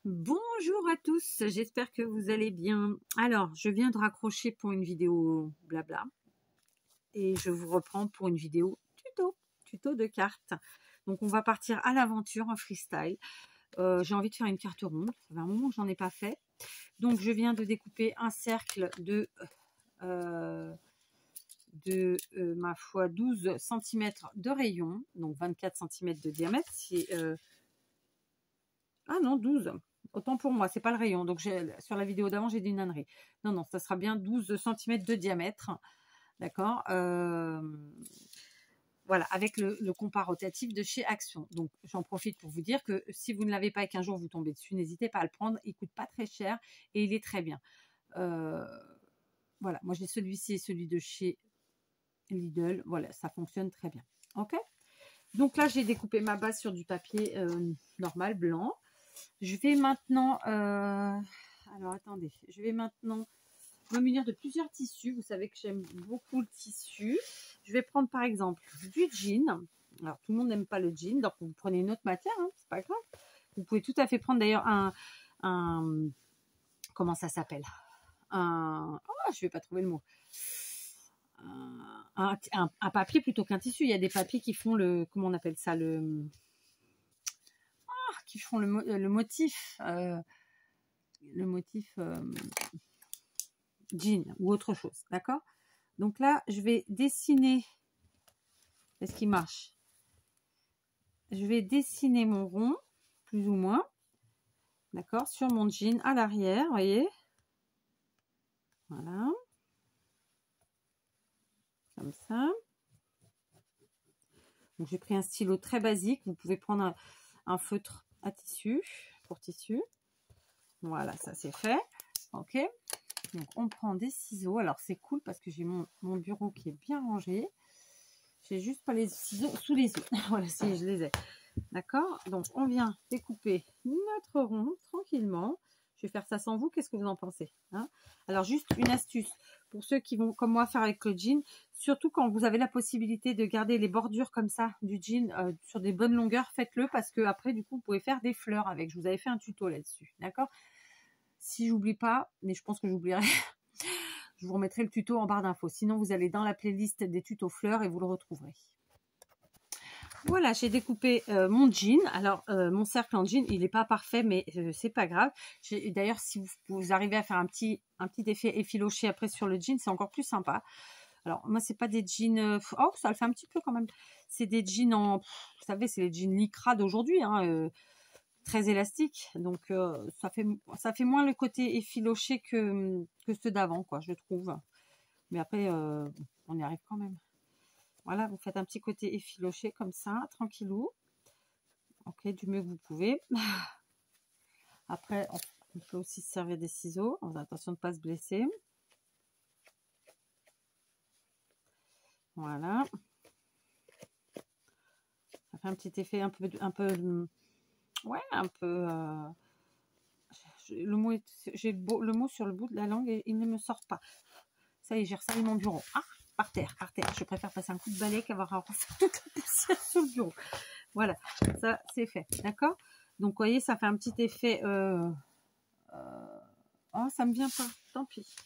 Bonjour à tous, j'espère que vous allez bien. Alors, je viens de raccrocher pour une vidéo blabla et je vous reprends pour une vidéo tuto de cartes. Donc, on va partir à l'aventure en freestyle. J'ai envie de faire une carte ronde, ça fait un moment que j'en ai pas fait. Donc, je viens de découper un cercle de ma foi 12 cm de rayon, donc 24 cm de diamètre. Ah non, 12. Autant pour moi, c'est pas le rayon. Donc sur la vidéo d'avant, j'ai dit une ânerie. Non, ça sera bien 12 cm de diamètre. D'accord, voilà, avec le compas rotatif de chez Action. Donc j'en profite pour vous dire que si vous ne l'avez pas et qu'un jour vous tombez dessus, n'hésitez pas à le prendre. Il coûte pas très cher et il est très bien. Voilà, moi j'ai celui-ci et celui de chez Lidl. Voilà, ça fonctionne très bien. Ok. Donc là, j'ai découpé ma base sur du papier normal, blanc. Je vais maintenant, alors attendez, je vais maintenant me munir de plusieurs tissus. Vous savez que j'aime beaucoup le tissu. Je vais prendre par exemple du jean. Alors tout le monde n'aime pas le jean, donc vous prenez une autre matière, hein, c'est pas grave. Vous pouvez tout à fait prendre d'ailleurs un comment ça s'appelle, je vais pas trouver le mot. Un papier plutôt qu'un tissu. Il y a des papiers qui font comment on appelle ça, qui font le motif, jean ou autre chose, d'accord. Donc là, je vais dessiner. Est-ce qu'il marche? Je vais dessiner mon rond, plus ou moins, d'accord, sur mon jean à l'arrière, vous voyez. Voilà. Comme ça. Donc j'ai pris un stylo très basique. Vous pouvez prendre un feutre à tissu, pour tissu. Voilà, ça c'est fait. Ok. Donc on prend des ciseaux. Alors c'est cool parce que j'ai mon bureau qui est bien rangé. J'ai juste pas les ciseaux sous les yeux. Voilà, si je les ai. D'accord. Donc on vient découper notre rond tranquillement. Je vais faire ça sans vous. Qu'est-ce que vous en pensez, hein? Alors juste une astuce pour ceux qui vont comme moi faire avec le jean, surtout quand vous avez la possibilité de garder les bordures comme ça du jean sur des bonnes longueurs, faites-le parce que après du coup vous pouvez faire des fleurs avec. Je vous avais fait un tuto là-dessus, d'accord. Si j'oublie pas, mais je pense que j'oublierai, je vous remettrai le tuto en barre d'infos. Sinon vous allez dans la playlist des tutos fleurs et vous le retrouverez. Voilà, j'ai découpé mon jean. Alors, mon cercle en jean, il n'est pas parfait, mais c'est pas grave. D'ailleurs, si vous arrivez à faire un petit effet effiloché après sur le jean, c'est encore plus sympa. Alors, moi, c'est pas des jeans... oh, ça le fait un petit peu quand même. C'est des jeans en... vous savez, c'est les jeans lycra d'aujourd'hui, hein, très élastiques. Donc, ça fait moins le côté effiloché que ceux d'avant, quoi, je trouve. Mais après, on y arrive quand même. Voilà, vous faites un petit côté effiloché comme ça, tranquillou. Ok, du mieux que vous pouvez. Après, on peut aussi se servir des ciseaux. Attention de ne pas se blesser. Voilà. Ça fait un petit effet un peu ouais, un peu... j'ai le mot sur le bout de la langue et il ne me sort pas. Ça y est, j'ai ressali mon bureau. Ah, par terre. Je préfère passer un coup de balai qu'avoir à refaire toute la poussière sur le bureau. Voilà, ça c'est fait, d'accord. Donc vous voyez, ça fait un petit effet oh, ça me vient pas, tant pis.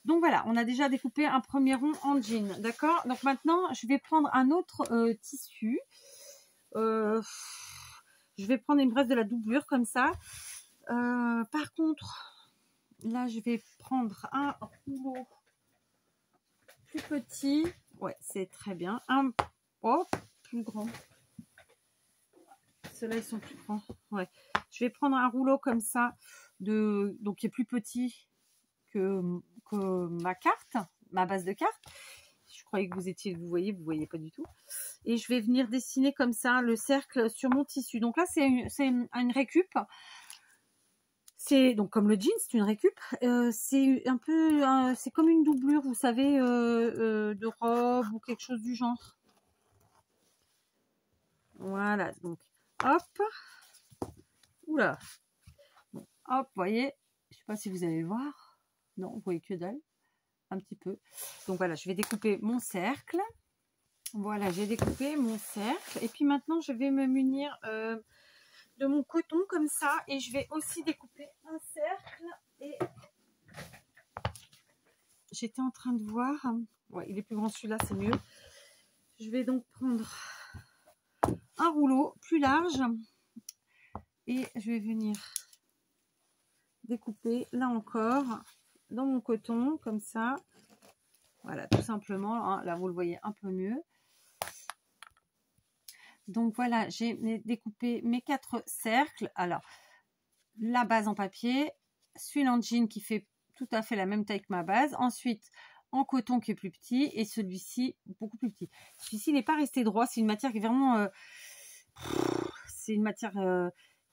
Donc voilà, on a déjà découpé un premier rond en jean, d'accord. Donc maintenant je vais prendre un autre tissu. Je vais prendre une brève de la doublure comme ça. Par contre, là je vais prendre un rouleau plus petit. Ouais, c'est très bien. Plus grand. Ceux-là, ils sont plus grands. Ouais. Je vais prendre un rouleau comme ça, donc qui est plus petit que ma carte, ma base de carte. Je croyais que vous voyez pas du tout. Et je vais venir dessiner comme ça le cercle sur mon tissu. Donc là, c'est une récup. C'est donc comme le jean, c'est une récup. C'est un peu, c'est comme une doublure, vous savez, de robe ou quelque chose du genre. Voilà, donc hop, oula, bon, hop, vous voyez, je sais pas si vous allez voir, non, vous voyez que dalle, un petit peu. Donc voilà, je vais découper mon cercle. Voilà, j'ai découpé mon cercle et puis maintenant je vais me munir de mon coton comme ça. Et je vais aussi découper un cercle. Et j'étais en train de voir. Ouais, il est plus grand celui-là, c'est mieux. Je vais donc prendre un rouleau plus large. Et je vais venir découper là encore dans mon coton comme ça. Voilà, tout simplement. Hein, là, vous le voyez un peu mieux. Donc voilà, j'ai découpé mes 4 cercles. Alors, la base en papier, celui-là en jean qui fait tout à fait la même taille que ma base. Ensuite, en coton qui est plus petit et celui-ci beaucoup plus petit. Celui-ci n'est pas resté droit. C'est une matière qui est vraiment... c'est une matière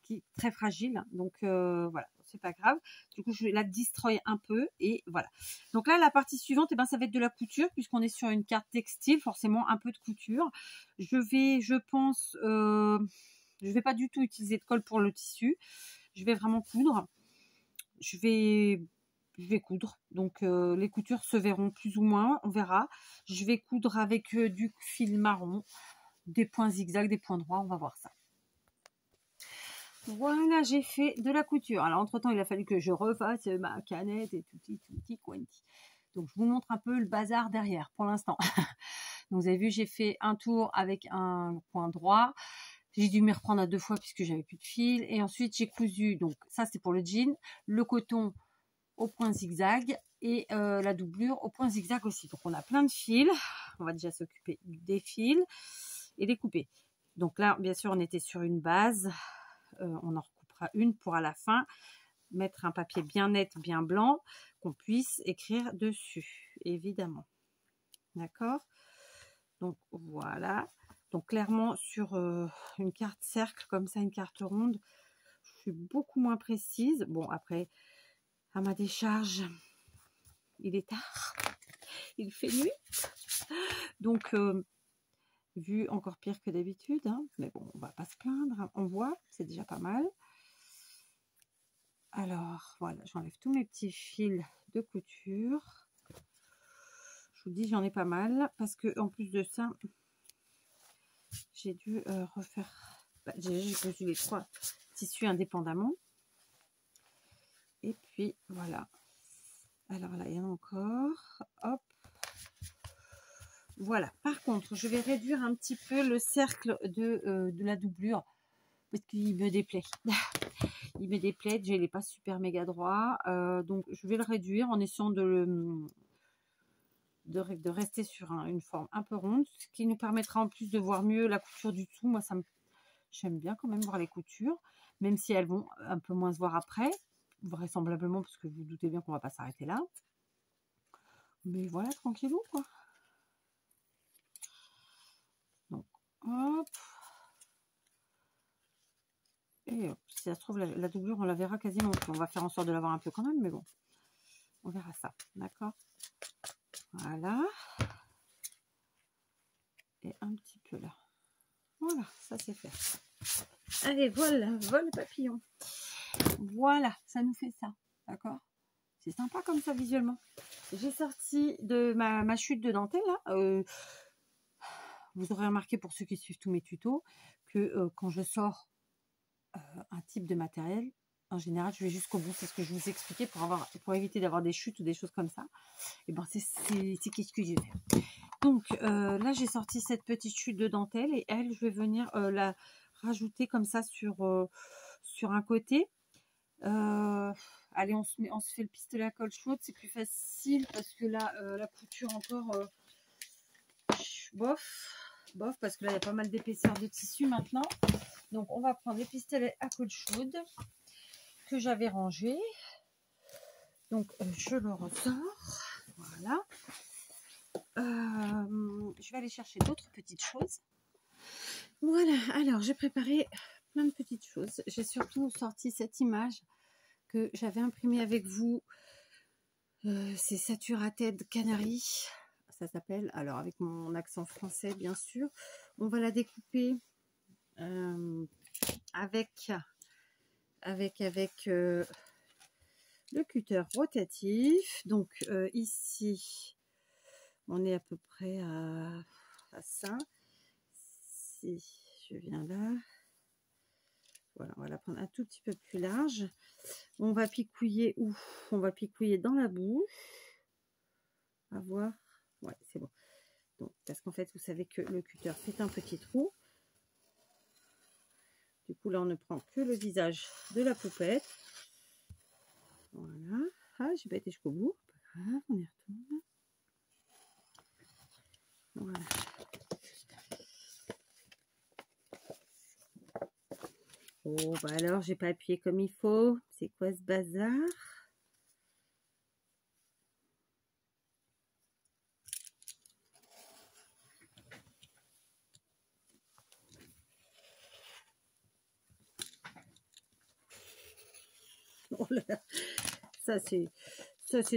qui est très fragile. Donc voilà, c'est pas grave. Du coup, je vais la destroy un peu et voilà. Donc là, la partie suivante, eh ben, ça va être de la couture puisqu'on est sur une carte textile, forcément un peu de couture. Je pense, je vais pas du tout utiliser de colle pour le tissu. Je vais vraiment coudre. Je vais coudre. Donc les coutures se verront plus ou moins, on verra. Je vais coudre avec du fil marron, des points zigzags, des points droits, on va voir ça. Voilà, j'ai fait de la couture. Alors, entre-temps, il a fallu que je refasse ma canette et tout quanti. Donc, je vous montre un peu le bazar derrière pour l'instant. Donc, vous avez vu, j'ai fait un tour avec un point droit. J'ai dû m'y reprendre à 2 fois puisque j'avais plus de fil. Et ensuite, j'ai cousu. Donc, ça, c'est pour le jean. Le coton au point zigzag et la doublure au point zigzag aussi. Donc, on a plein de fils. On va déjà s'occuper des fils et les couper. Donc là, bien sûr, on était sur une base. On en recoupera une pour à la fin mettre un papier bien net, bien blanc, qu'on puisse écrire dessus, évidemment. D'accord? Donc voilà. Donc clairement sur une carte cercle comme ça, une carte ronde, je suis beaucoup moins précise. Bon, après, à ma décharge, il est tard, il fait nuit. Donc vu encore pire que d'habitude, hein, mais bon, on va pas se plaindre, hein. On voit, c'est déjà pas mal. Alors voilà, j'enlève tous mes petits fils de couture. Je vous dis, j'en ai pas mal parce que en plus de ça, j'ai dû refaire. J'ai cousu les 3 tissus indépendamment. Et puis voilà. Alors là, il y en a encore. Hop. Voilà. Par contre, je vais réduire un petit peu le cercle de la doublure parce qu'il me déplaît. Il me déplaît. Déjà, il n'est pas super méga droit. Donc, je vais le réduire en essayant de rester sur une forme un peu ronde, ce qui nous permettra en plus de voir mieux la couture du dessous. Moi, j'aime bien quand même voir les coutures, même si elles vont un peu moins se voir après, vraisemblablement, parce que vous doutez bien qu'on va pas s'arrêter là. Mais voilà, tranquillou, quoi. Donc, hop. Et hop. Si ça se trouve, la doublure, on la verra quasiment. On va faire en sorte de l'avoir un peu quand même, mais bon, on verra ça. D'accord? Voilà. Et un petit peu là. Voilà, ça c'est fait. Allez, vol papillon. Voilà, ça nous fait ça. D'accord? C'est sympa comme ça visuellement. J'ai sorti de ma chute de dentelle là. Vous aurez remarqué pour ceux qui suivent tous mes tutos que quand je sors un type de matériel, en général je vais jusqu'au bout. C'est ce que je vous expliquais pour éviter d'avoir des chutes ou des choses comme ça. Et ben c'est qu'est-ce que je vais faire. Donc là j'ai sorti cette petite chute de dentelle et elle je vais venir la rajouter comme ça sur un côté. Allez, on se fait le pistolet à colle chaude, c'est plus facile parce que là la couture encore bof parce que là il y a pas mal d'épaisseur de tissu maintenant. Donc on va prendre les pistolets à colle chaude que j'avais rangé. Donc je le ressors, voilà. Je vais aller chercher d'autres petites choses. Voilà, alors j'ai préparé plein de petites choses. J'ai surtout sorti cette image que j'avais imprimée avec vous. C'est Saturated Canary, ça s'appelle. Alors avec mon accent français bien sûr. On va la découper avec le cutter rotatif. Donc ici on est à peu près à ça. Si je viens là, Voilà, on va la prendre un tout petit peu plus large. On va picouiller où? On va picouiller dans la bouche. À voir. Ouais, c'est bon. Donc, parce qu'en fait, vous savez que le cutter fait un petit trou. Du coup, là, on ne prend que le visage de la poupette. Voilà. Ah, j'ai pas été jusqu'au bout. Pas grave, on y retourne. Voilà. Oh, bah alors, j'ai pas appuyé comme il faut. C'est quoi ce bazar? Oh là là. Ça, c'est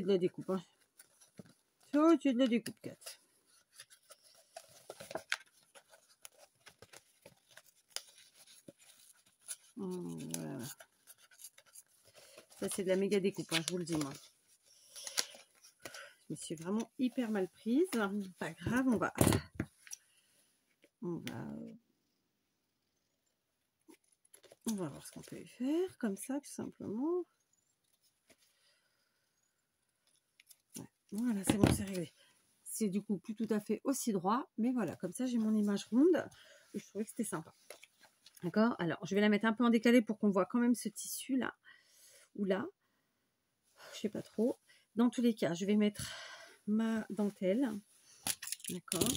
de la découpe. Hein. Ça, c'est de la découpe, Kat. Voilà. Ça, c'est de la méga découpe, hein, je vous le dis, moi. Je me suis vraiment hyper mal prise. Pas grave, on va voir ce qu'on peut y faire, comme ça, tout simplement. Ouais. Voilà, c'est bon, c'est réglé. C'est du coup plus tout à fait aussi droit, mais voilà, comme ça, j'ai mon image ronde. Et je trouvais que c'était sympa. D'accord? Alors, je vais la mettre un peu en décalé pour qu'on voit quand même ce tissu là, ou là. Je sais pas trop. Dans tous les cas, je vais mettre ma dentelle. D'accord?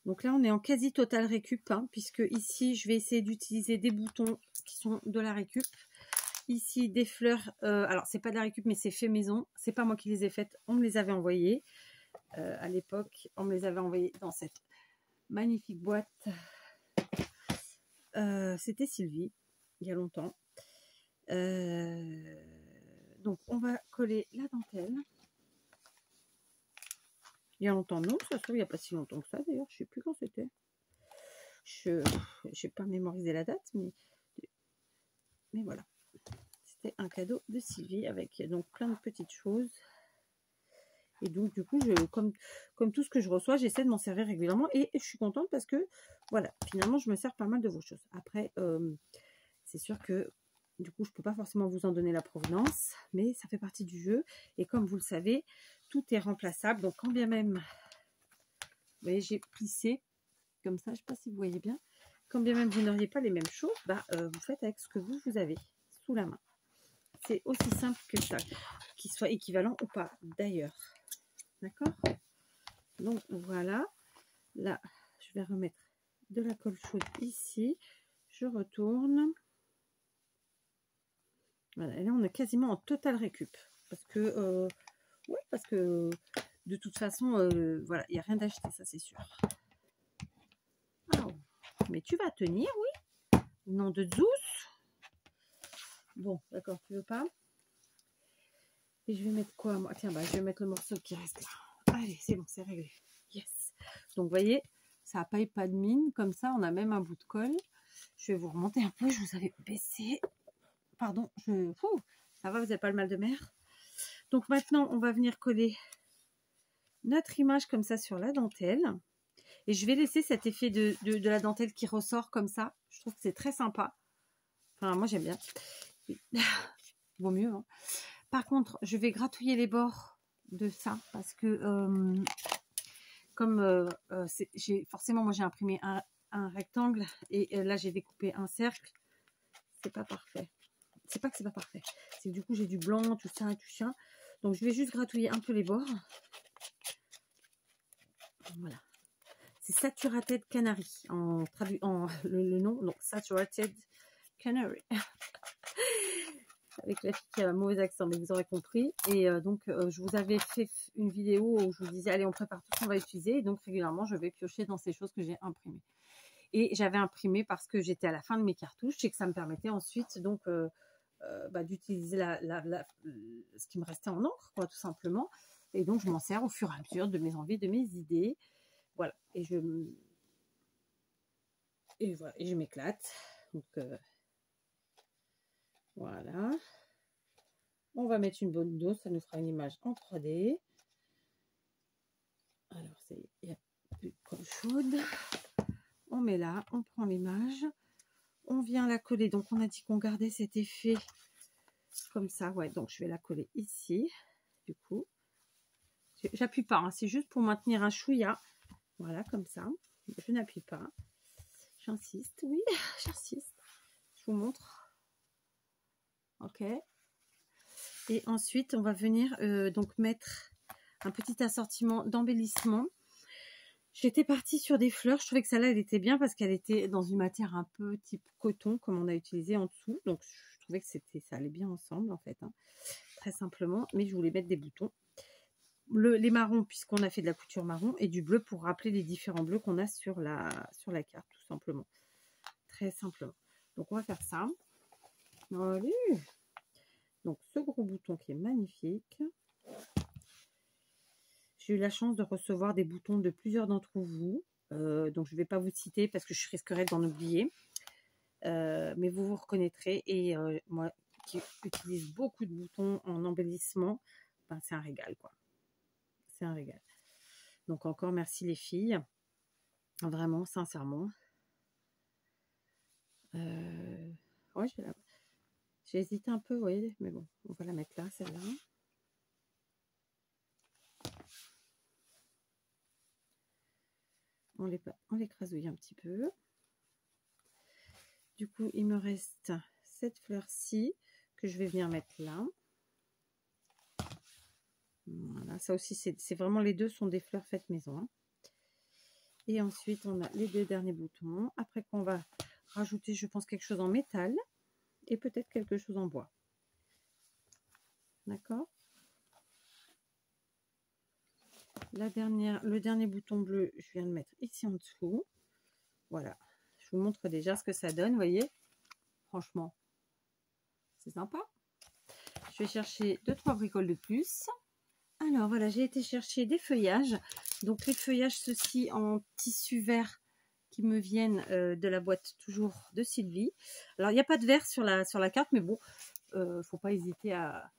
Donc là, on est en quasi total récup, hein, puisque ici, je vais essayer d'utiliser des boutons qui sont de la récup. Ici, des fleurs. Alors, c'est pas de la récup, mais c'est fait maison. C'est pas moi qui les ai faites. On me les avait envoyées à l'époque. On me les avait envoyées dans cette magnifique boîte. C'était Sylvie, il y a longtemps. Donc, on va coller la dentelle. Il y a longtemps, non, ça se trouve, il n'y a pas si longtemps que ça, d'ailleurs. Je ne sais plus quand c'était. Je n'ai pas mémorisé la date, mais voilà. C'était un cadeau de Sylvie avec donc plein de petites choses. Et donc, du coup, comme tout ce que je reçois, j'essaie de m'en servir régulièrement. Et je suis contente parce que, voilà, finalement, je me sers pas mal de vos choses. Après, c'est sûr que, du coup, je ne peux pas forcément vous en donner la provenance, mais ça fait partie du jeu. Et comme vous le savez, tout est remplaçable. Donc, quand bien même, vous voyez, j'ai plissé comme ça, je ne sais pas si vous voyez bien. Quand bien même vous n'auriez pas les mêmes choses, bah, vous faites avec ce que vous avez sous la main. C'est aussi simple que ça, qu'il soit équivalent ou pas d'ailleurs. D'accord? Donc voilà, là je vais remettre de la colle chaude ici, je retourne. Voilà, et là on est quasiment en total récup. Parce que, oui, parce que de toute façon, voilà, il n'y a rien d'acheté, ça c'est sûr. Oh, mais tu vas tenir, oui? Nom de Zeus. Bon, d'accord, tu veux pas? Et je vais mettre quoi, moi? Tiens, bah, je vais mettre le morceau qui reste là. Allez, c'est bon, c'est réglé. Yes. Donc, vous voyez, ça n'a pas de mine. Comme ça, on a même un bout de colle. Je vais vous remonter un peu. Je vous avais baissé. Pardon, ça va, vous n'avez pas le mal de mer. Donc, maintenant, on va venir coller notre image comme ça sur la dentelle. Et je vais laisser cet effet de la dentelle qui ressort comme ça. Je trouve que c'est très sympa. Enfin, moi, j'aime bien. Vaut mieux, hein. Par contre, je vais gratouiller les bords de ça parce que comme forcément, moi j'ai imprimé un rectangle et là j'ai découpé un cercle. C'est pas parfait. C'est pas que c'est pas parfait. C'est que du coup j'ai du blanc, tout ça et tout ça. Donc je vais juste gratouiller un peu les bords. Voilà. C'est Saturated Canary en le nom. Donc Saturated Canary. Avec la fille qui a un mauvais accent, mais vous aurez compris. Et donc, je vous avais fait une vidéo où je vous disais, allez, on prépare tout ce qu'on va utiliser. Et donc, régulièrement, je vais piocher dans ces choses que j'ai imprimées. Et j'avais imprimé parce que j'étais à la fin de mes cartouches et que ça me permettait ensuite, donc, d'utiliser ce qui me restait en encre, quoi, tout simplement. Et donc, je m'en sers au fur et à mesure de mes envies, de mes idées. Voilà. Et voilà. Et je m'éclate. Donc, voilà. On va mettre une bonne dose, ça nous fera une image en 3D. Alors, il n'y a plus de colle chaude. On met là, on prend l'image. on vient la coller. Donc on a dit qu'on gardait cet effet comme ça, ouais. Donc je vais la coller ici, du coup. J'appuie pas, hein, c'est juste pour maintenir un chouïa. Voilà, comme ça. Je n'appuie pas. J'insiste, oui, j'insiste. Je vous montre. Ok. Et ensuite, on va venir donc mettre un petit assortiment d'embellissement. J'étais partie sur des fleurs. Je trouvais que celle-là, elle était bien parce qu'elle était dans une matière un peu type coton, comme on a utilisé en dessous. Donc, je trouvais que ça allait bien ensemble, en fait, hein, très simplement. Mais je voulais mettre des boutons. Les marrons, puisqu'on a fait de la couture marron, et du bleu pour rappeler les différents bleus qu'on a sur la carte, tout simplement. Très simplement. Donc, on va faire ça. Allez. Donc, ce gros bouton qui est magnifique. J'ai eu la chance de recevoir des boutons de plusieurs d'entre vous. Donc, je ne vais pas vous citer parce que je risquerais d'en oublier. Mais vous vous reconnaîtrez. Et moi, qui utilise beaucoup de boutons en embellissement, ben, c'est un régal, quoi. C'est un régal. Donc, encore merci les filles. Vraiment, sincèrement. Ouais, j'ai hésité un peu, vous voyez. Mais bon, on va la mettre là, celle-là. On les crasouille un petit peu. Du coup, il me reste cette fleur-ci que je vais venir mettre là. Voilà, ça aussi, c'est vraiment, les deux sont des fleurs faites maison. Hein. Et ensuite, on a les deux derniers boutons. Après qu'on va rajouter, je pense, quelque chose en métal et peut-être quelque chose en bois. D'accord? Le dernier bouton bleu, je viens de mettre ici en dessous. Voilà. Je vous montre déjà ce que ça donne, vous voyez? Franchement, c'est sympa. Je vais chercher 2-3 bricoles de plus. Alors voilà, j'ai été chercher des feuillages. Donc les feuillages, ceux-ci en tissu vert qui me viennent de la boîte toujours de Sylvie. Alors il n'y a pas de vert sur la carte, mais bon, faut pas hésiter à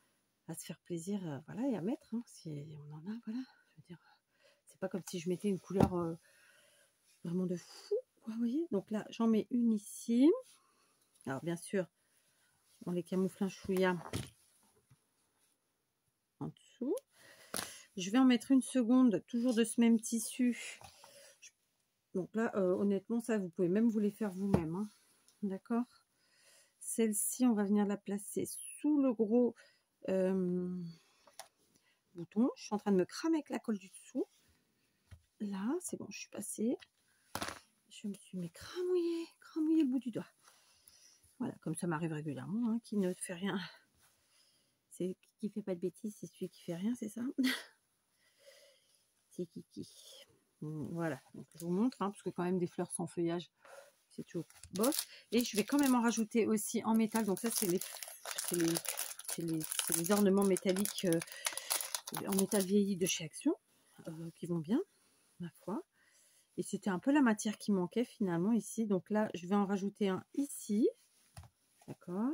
se faire plaisir, voilà, et à mettre, hein, si on en a, voilà. Je veux dire, c'est pas comme si je mettais une couleur vraiment de fou, quoi, vous voyez. Donc là, j'en mets une ici. Alors bien sûr, on les camoufle un chouïa en dessous. Je vais en mettre une seconde, toujours de ce même tissu. Donc là, honnêtement, ça, vous pouvez même vous les faire vous-même. Hein. D'accord? Celle-ci, on va venir la placer sous le gros bouton. Je suis en train de me cramer avec la colle du dessous. Là, c'est bon, je suis passée. Je me suis mis cramouillé le bout du doigt. Voilà, comme ça m'arrive régulièrement. Hein, qui ne fait rien. C'est qui fait pas de bêtises, c'est celui qui fait rien, c'est ça? C'est Kiki. Voilà, donc je vous montre, hein, parce que quand même des fleurs sans feuillage, c'est toujours bof. Et je vais quand même en rajouter aussi en métal. Donc ça, c'est les ornements métalliques en métal vieilli de chez Action, qui vont bien, ma foi. Et c'était un peu la matière qui manquait finalement ici. Donc là, je vais en rajouter un ici. D'accord.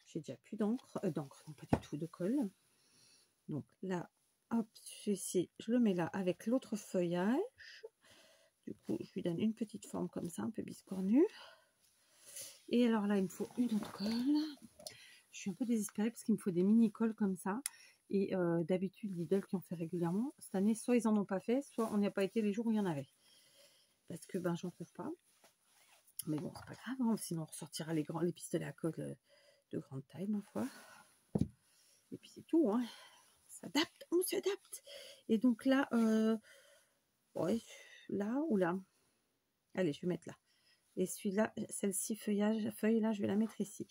J'ai déjà plus d'encre. D'encre, non pas du tout, de colle. Donc là, hop, celui-ci, je le mets là avec l'autre feuillage. Du coup, je lui donne une petite forme comme ça, un peu biscornue. Et alors là, il me faut une autre colle. Je suis un peu désespérée parce qu'il me faut des mini-colles comme ça. Et d'habitude, Lidl qui en fait régulièrement. Cette année, soit ils en ont pas fait, soit on n'y a pas été les jours où il y en avait. Parce que ben, j'en trouve pas. Mais bon, c'est pas grave. Hein, sinon, on ressortira les pistolets à colle de grande taille, ma foi. Et puis c'est tout. Hein. On s'adapte. Et donc là, ouais, là ou là. Allez, je vais mettre là. Et celui-là, celle-ci, feuille là, je vais la mettre ici.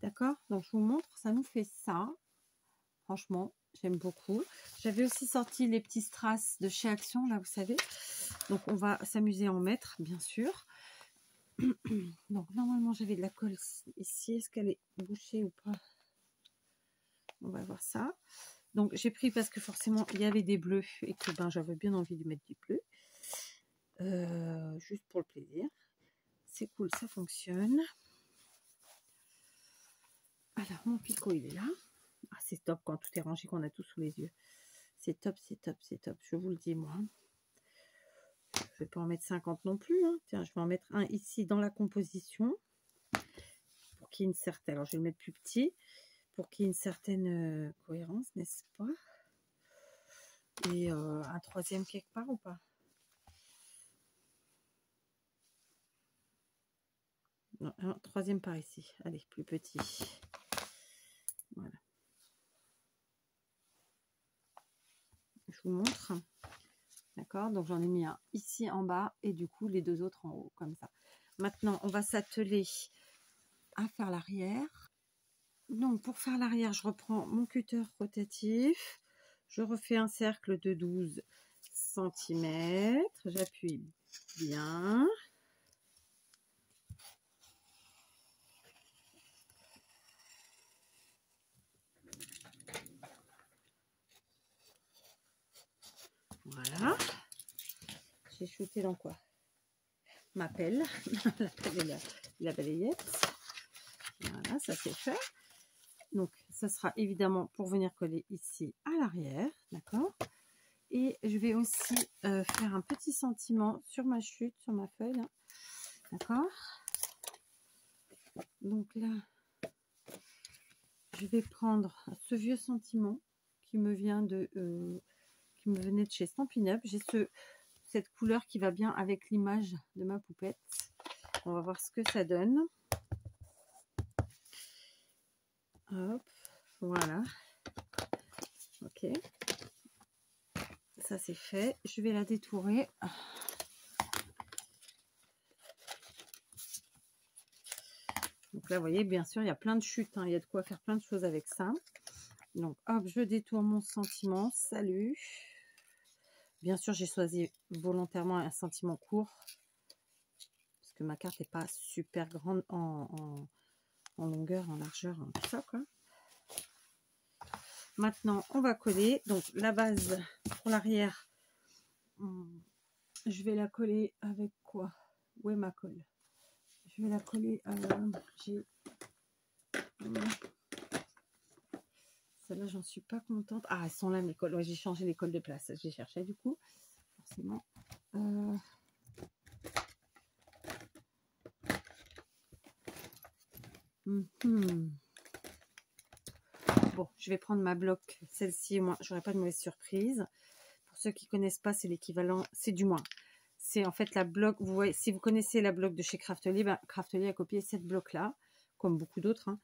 D'accord? Donc, je vous montre, ça nous fait ça. Franchement, j'aime beaucoup. J'avais aussi sorti les petits strass de chez Action, là, vous savez. Donc, on va s'amuser à en mettre, bien sûr. Donc, normalement, j'avais de la colle ici. Est-ce qu'elle est bouchée ou pas? On va voir ça. Donc, j'ai pris parce que forcément, il y avait des bleus et que ben, j'avais bien envie de mettre du bleu. Juste pour le plaisir. C'est cool, ça fonctionne. Alors, mon picot, il est là. Ah, c'est top quand tout est rangé, qu'on a tout sous les yeux. C'est top, c'est top, c'est top. Je vous le dis, moi. vais pas en mettre 50 non plus, hein. Tiens, je vais en mettre un ici dans la composition pour qu'il y ait une certaine, alors je vais le mettre plus petit pour qu'il y ait une certaine cohérence, n'est-ce pas? Et un troisième quelque part ou pas? Non, un troisième par ici, allez, plus petit. Voilà. Je vous montre. D'accord, donc j'en ai mis un ici en bas et du coup les deux autres en haut, comme ça. Maintenant, on va s'atteler à faire l'arrière. Donc pour faire l'arrière, je reprends mon cutter rotatif. Je refais un cercle de 12 cm. J'appuie bien. Voilà. J'ai shooté dans quoi? Ma pelle. La pelle et la balayette. Voilà, ça c'est fait. Donc, ça sera évidemment pour venir coller ici à l'arrière, d'accord? Et je vais aussi faire un petit sentiment sur ma chute, sur ma feuille, hein, d'accord? Donc là, je vais prendre ce vieux sentiment qui me vient qui me venait de chez Stampin' Up. J'ai cette couleur qui va bien avec l'image de ma poupette. On va voir ce que ça donne. Hop, voilà. Ok. Ça c'est fait. Je vais la détourer. Donc là, vous voyez, bien sûr, il y a plein de chutes. Hein. Il y a de quoi faire plein de choses avec ça. Donc, hop, je détourne mon sentiment. Salut. Bien sûr, j'ai choisi volontairement un sentiment court. Parce que ma carte n'est pas super grande en longueur, en largeur, tout ça, quoi. Maintenant, on va coller. Donc, la base pour l'arrière, je vais la coller avec quoi? Où est ma colle? Je vais la coller. Celle-là, j'en suis pas contente. Ah, elles sont là, mes colles. Ouais, j'ai changé les colles de place. J'ai cherché, du coup. Forcément. Bon, je vais prendre ma bloc. Celle-ci, moi, j'aurai pas de mauvaise surprise. Pour ceux qui connaissent pas, c'est l'équivalent. C'est du moins. C'est en fait la bloc. Vous voyez, si vous connaissez la bloc de chez Craftelier, ben, Craftelier a copié cette bloc-là, comme beaucoup d'autres. Hein.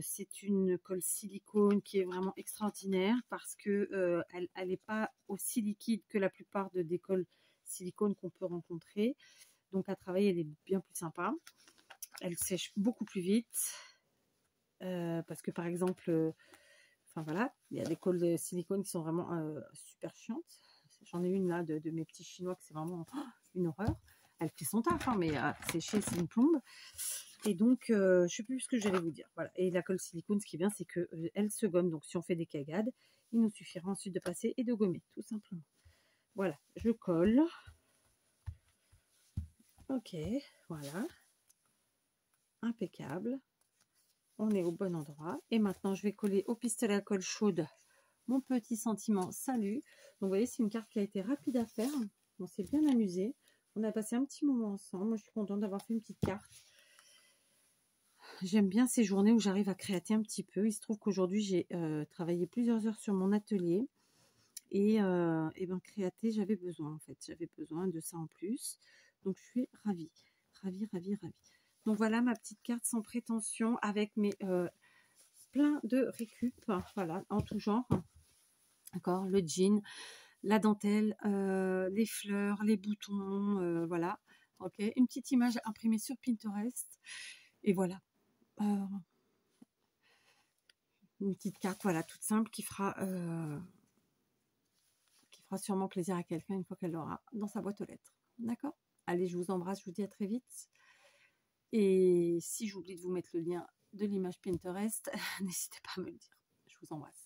C'est une colle silicone qui est vraiment extraordinaire parce que elle n'est pas aussi liquide que la plupart des colles silicone qu'on peut rencontrer. Donc à travailler, elle est bien plus sympa. Elle sèche beaucoup plus vite parce que par exemple, enfin voilà, il y a des colles de silicone qui sont vraiment super chiantes. J'en ai une là de mes petits chinois que c'est vraiment une horreur. Elle fait son taf, hein, mais sécher, c'est une plombe. Et donc, je ne sais plus ce que j'allais vous dire. Voilà. Et la colle silicone, ce qui est bien, c'est qu'elle se gomme. Donc, si on fait des cagades, il nous suffira ensuite de passer et de gommer, tout simplement. Voilà, je colle. Ok, voilà. Impeccable. On est au bon endroit. Et maintenant, je vais coller au pistolet à colle chaude mon petit sentiment salut. Donc, vous voyez, c'est une carte qui a été rapide à faire. On s'est bien amusé. On a passé un petit moment ensemble. Moi, je suis contente d'avoir fait une petite carte. J'aime bien ces journées où j'arrive à créater un petit peu. Il se trouve qu'aujourd'hui, j'ai travaillé plusieurs heures sur mon atelier. Et ben, créater, j'avais besoin en fait. J'avais besoin de ça en plus. Donc, je suis ravie. Ravie, ravie, ravie. Donc, voilà ma petite carte sans prétention avec mes plein de récup. Voilà, en tout genre. D'accord, le jean, la dentelle, les fleurs, les boutons, voilà. Ok, une petite image imprimée sur Pinterest. Et voilà. Une petite carte, voilà, toute simple qui fera sûrement plaisir à quelqu'un une fois qu'elle l'aura dans sa boîte aux lettres. D'accord? Allez, je vous embrasse, je vous dis à très vite. Et si j'oublie de vous mettre le lien de l'image Pinterest, n'hésitez pas à me le dire. Je vous embrasse.